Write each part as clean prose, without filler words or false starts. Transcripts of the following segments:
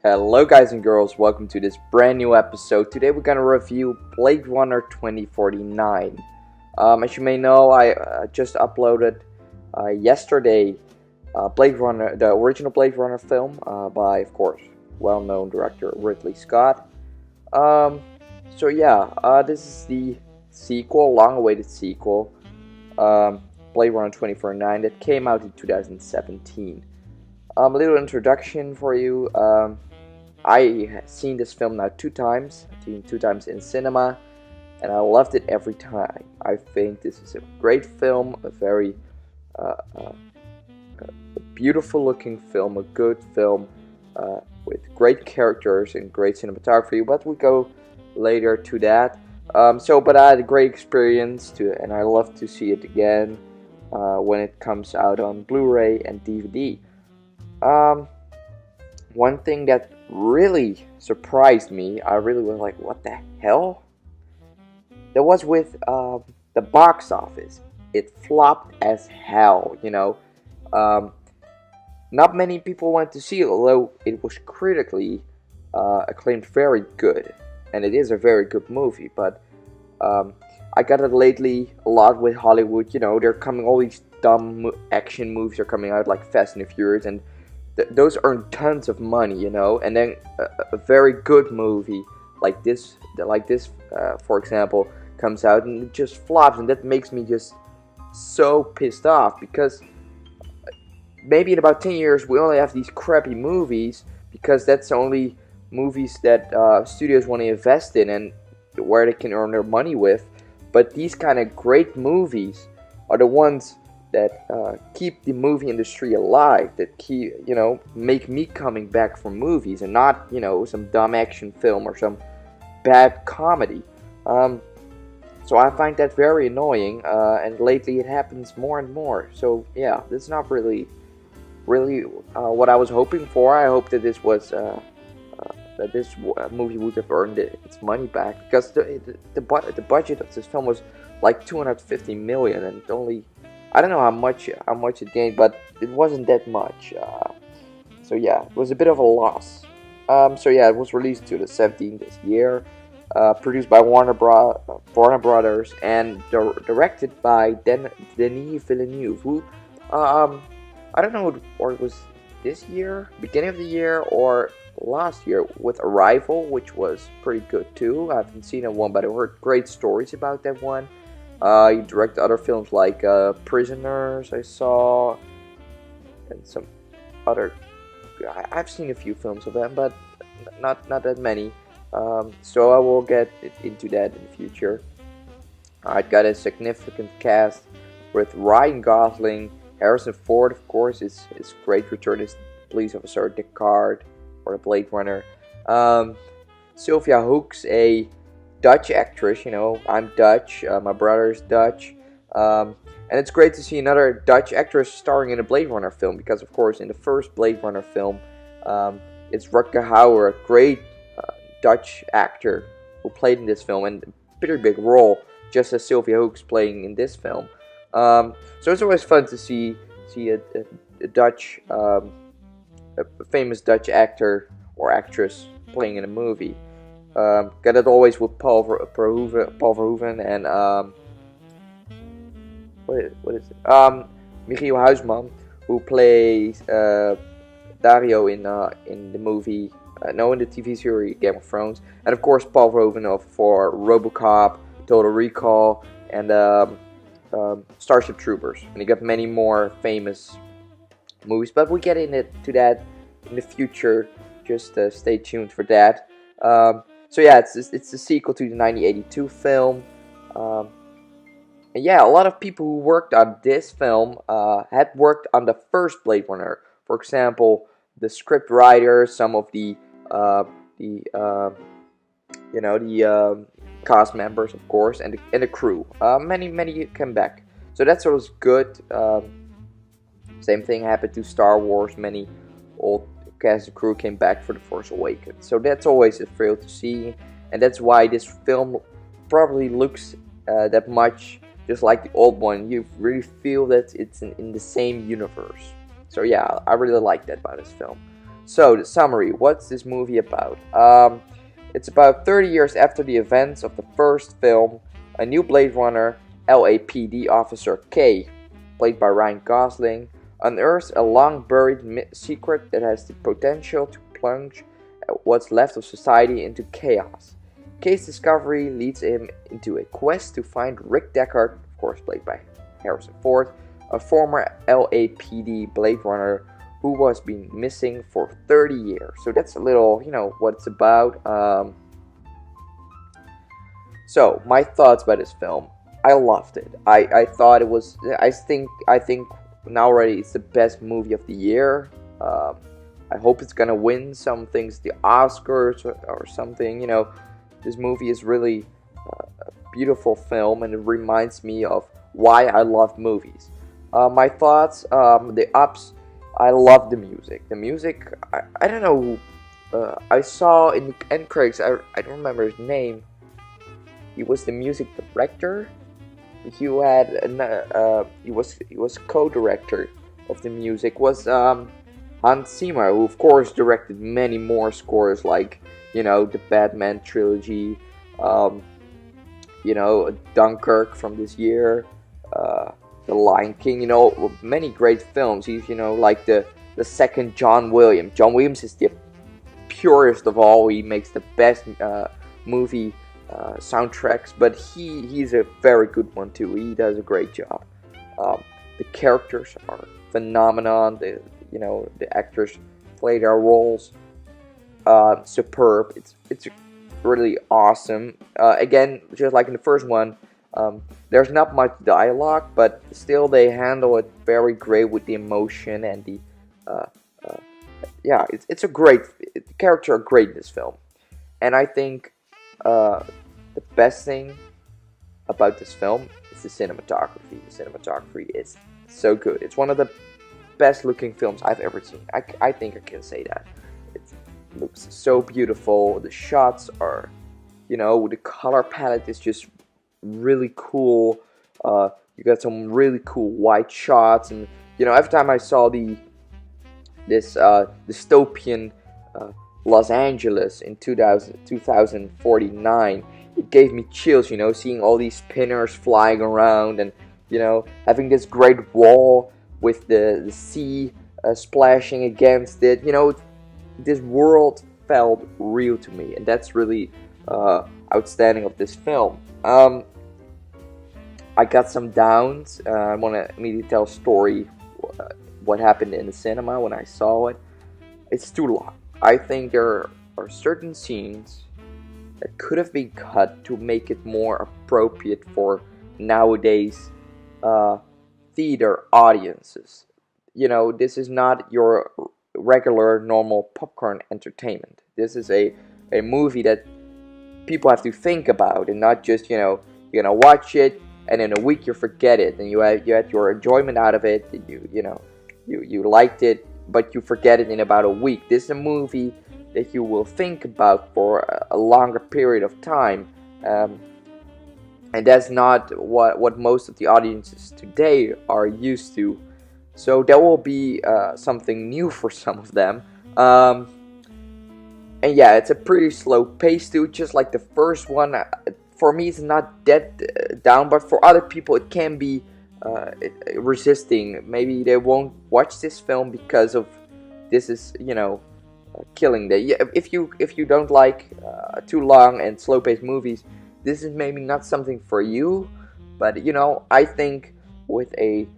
Hello guys and girls, welcome to this brand new episode. Today we're going to review Blade Runner 2049. As you may know, I just uploaded yesterday Blade Runner, the original Blade Runner film by, of course, well-known director Ridley Scott. This is the sequel, long-awaited sequel, Blade Runner 2049, that came out in 2017. A little introduction for you. I have seen this film now two times. I've seen it two times in cinema, and I loved it every time. I think this is a great film, a very beautiful looking film, a good film with great characters and great cinematography, but we go later to that. But I had a great experience and I love to see it again when it comes out on Blu-ray and DVD. One thing that really surprised me, I really was like, what the hell? That was with the box office. It flopped as hell, Not many people went to see it, although it was critically acclaimed very good. And it is a very good movie, but I got it lately a lot with Hollywood. They're coming, all these dumb action movies are coming out like Fast and the Furious, and those earn tons of money, and then a very good movie like this, for example, comes out and it just flops, and that makes me just so pissed off, because maybe in about 10 years we only have these crappy movies, because that's the only movies that studios want to invest in and where they can earn their money with. But these kind of great movies are the ones that keep the movie industry alive, that make me coming back for movies, and not, some dumb action film or some bad comedy. So I find that very annoying, and lately it happens more and more. So yeah, this is not really what I was hoping for. I hope that this was that this movie would have earned its money back, because the budget of this film was like 250 million, and only, I don't know how much it gained, but it wasn't that much. So yeah, it was a bit of a loss. It was released to the 17th this year, produced by Warner Brothers, and directed by Denis Villeneuve, who I don't know, or it was this year, beginning of the year, or last year, with Arrival, which was pretty good too. I haven't seen that one, but I heard great stories about that one. He directed other films like Prisoners, I saw, and some other. I've seen a few films of them, but not that many. So I will get into that in the future. I got a significant cast with Ryan Gosling, Harrison Ford, of course, is great return as police officer Deckard, or the Blade Runner. Sylvia Hoeks, a Dutch actress. I'm Dutch, my brother's Dutch, and it's great to see another Dutch actress starring in a Blade Runner film, because of course in the first Blade Runner film, it's Rutger Hauer, a great Dutch actor who played in this film, and a pretty big role, just as Sylvia Hoeks playing in this film. So it's always fun to see a Dutch, a famous Dutch actor or actress playing in a movie. Got it always with Paul Verhoeven and what is it? Michiel Huisman, who plays Dario in the movie, in the TV series Game of Thrones, and of course Paul Verhoeven for RoboCop, Total Recall, and Starship Troopers. And you got many more famous movies, but we get into that in the future. Just stay tuned for that. It's the sequel to the 1982 film. A lot of people who worked on this film had worked on the first Blade Runner. For example, the script writer, some of the cast members, of course, and the crew. Many came back, so that's always good. Same thing happened to Star Wars. Many old cast and crew came back for The Force Awakens. So that's always a thrill to see, and that's why this film probably looks that much just like the old one. You really feel that it's in the same universe. So yeah, I really like that about this film. So, the summary, what's this movie about? It's about 30 years after the events of the first film. A new Blade Runner, LAPD officer K, played by Ryan Gosling, unearths a long-buried secret that has the potential to plunge what's left of society into chaos. K's discovery leads him into a quest to find Rick Deckard, of course played by Harrison Ford, a former LAPD Blade Runner who was been missing for 30 years. So that's a little, what it's about. So my thoughts about this film. I loved it. I thought it was. I think now already it's the best movie of the year. I hope it's gonna win some things, the Oscars or something. This movie is really a beautiful film, and it reminds me of why I love movies. My thoughts, the ups. I love the music. The music, I don't know. I saw in the end credits. I don't remember his name. He was the music director. He was co-director of the music. Was Hans Zimmer, who of course directed many more scores, like the Batman trilogy, Dunkirk from this year, The Lion King, many great films. He's like the second John Williams. John Williams is the purest of all. He makes the best movie soundtracks, but he's a very good one too. He does a great job. The characters are phenomenon. The actors play their roles superb. It's really awesome. Again, just like in the first one, there's not much dialogue, but still they handle it very great with the emotion and the it's a great. The characters are great in this film, and I think the best thing about this film is the cinematography. The cinematography is so good. It's one of the best looking films I've ever seen. I think I can say that. It looks so beautiful. The shots are, the color palette is just really cool. You got some really cool white shots, and every time I saw this dystopian Los Angeles in 2049, it gave me chills, seeing all these spinners flying around, and having this great wall with the sea splashing against it. This world felt real to me, and that's really outstanding of this film. I got some downs. I want to immediately tell a story what happened in the cinema when I saw it. It's too long. I think there are certain scenes that could have been cut to make it more appropriate for nowadays theater audiences. This is not your regular normal popcorn entertainment. This is a movie that people have to think about, and not just you're gonna watch it and in a week you forget it, and you had your enjoyment out of it. You liked it, but you forget it in about a week. This is a movie that you will think about for a longer period of time, and that's not what most of the audiences today are used to. So that will be something new for some of them. And yeah, it's a pretty slow pace too, just like the first one. For me, it's not that down, but for other people, it can be resisting. Maybe they won't watch this film because of this is killing them. If you don't like too long and slow paced movies, this is maybe not something for you. But I think with a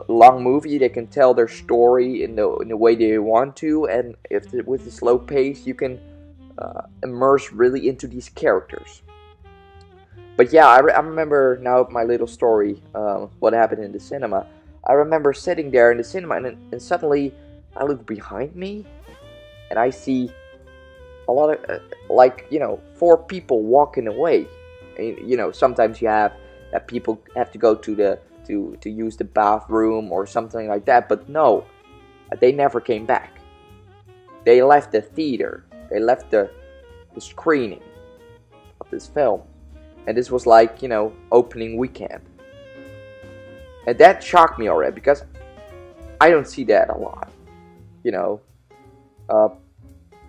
long movie, they can tell their story in the way they want to, and with the slow pace, you can immerse really into these characters. But yeah, I remember now my little story, what happened in the cinema. I remember sitting there in the cinema, and suddenly I look behind me, and I see a lot of, 4 people walking away. And, sometimes you have that people have to go to use the bathroom or something like that, but no, they never came back. They left the theater. They left the screening of this film. And this was opening weekend. And that shocked me already, because I don't see that a lot. Uh,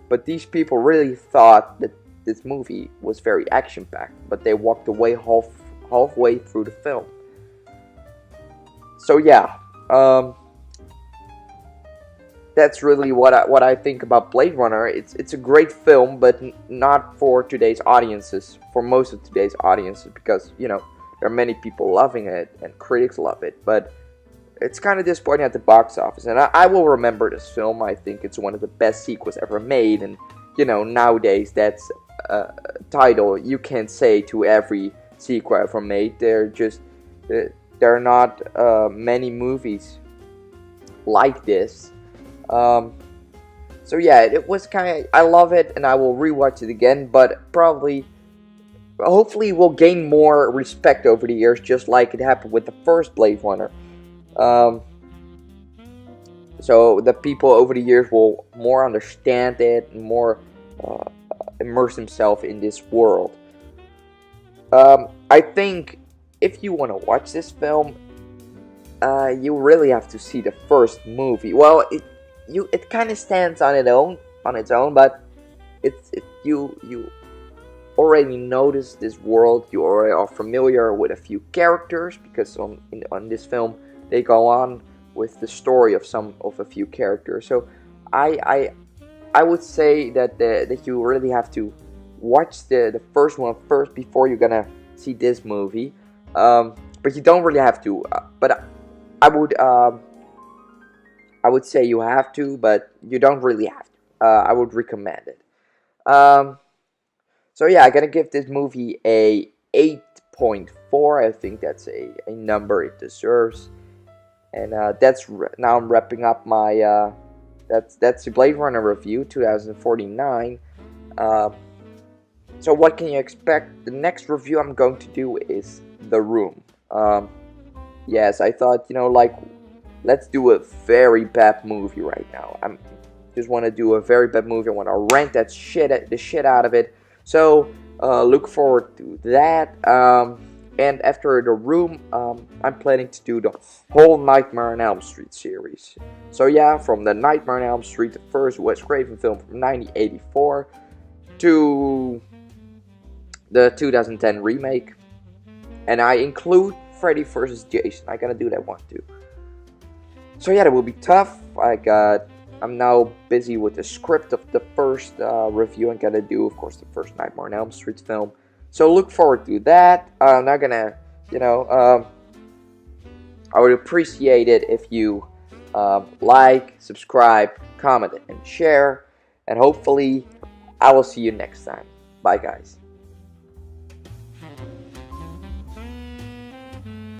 but these people really thought that this movie was very action-packed, but they walked away halfway through the film. So yeah, that's really what I think about Blade Runner. It's a great film, but not for today's audiences. For most of today's audiences, because there are many people loving it and critics love it, but it's kind of disappointing at the box office. And I will remember this film. I think it's one of the best sequels ever made, and nowadays that's a title you can't say to every sequel ever made. There are not many movies like this. So yeah, it was kind of, I love it, and I will rewatch it again, but hopefully we'll gain more respect over the years, just like it happened with the first Blade Runner. So the people over the years will more understand it and more immerse themselves in this world. I think if you want to watch this film, you really have to see the first movie. Well, it kind of stands on its own, but you already notice this world. You already are familiar with a few characters, because on this film they go on with the story of a few characters. So I would say that you really have to watch the first one first before you're gonna see this movie. But you don't really have to. But I would say you have to, but you don't really have to. I would recommend it. So yeah, I'm gonna give this movie a 8.4. I think that's a number it deserves. And now I'm wrapping up my that's the Blade Runner review 2049. So what can you expect? The next review I'm going to do is The Room. Yes, I thought let's do a very bad movie right now. I just want to do a very bad movie. I want to rank the shit out of it. So look forward to that. And after The Room, I'm planning to do the whole Nightmare on Elm Street series. So yeah, from the Nightmare on Elm Street, the first Wes Craven film from 1984, to the 2010 remake. And I include Freddy vs. Jason. I'm gonna do that one too. So yeah, that will be tough. I'm now busy with the script of the first review. I'm gonna do, of course, the first Nightmare on Elm Street film. So look forward to that. I'm not gonna, I would appreciate it if you like, subscribe, comment, and share. And hopefully, I will see you next time. Bye, guys.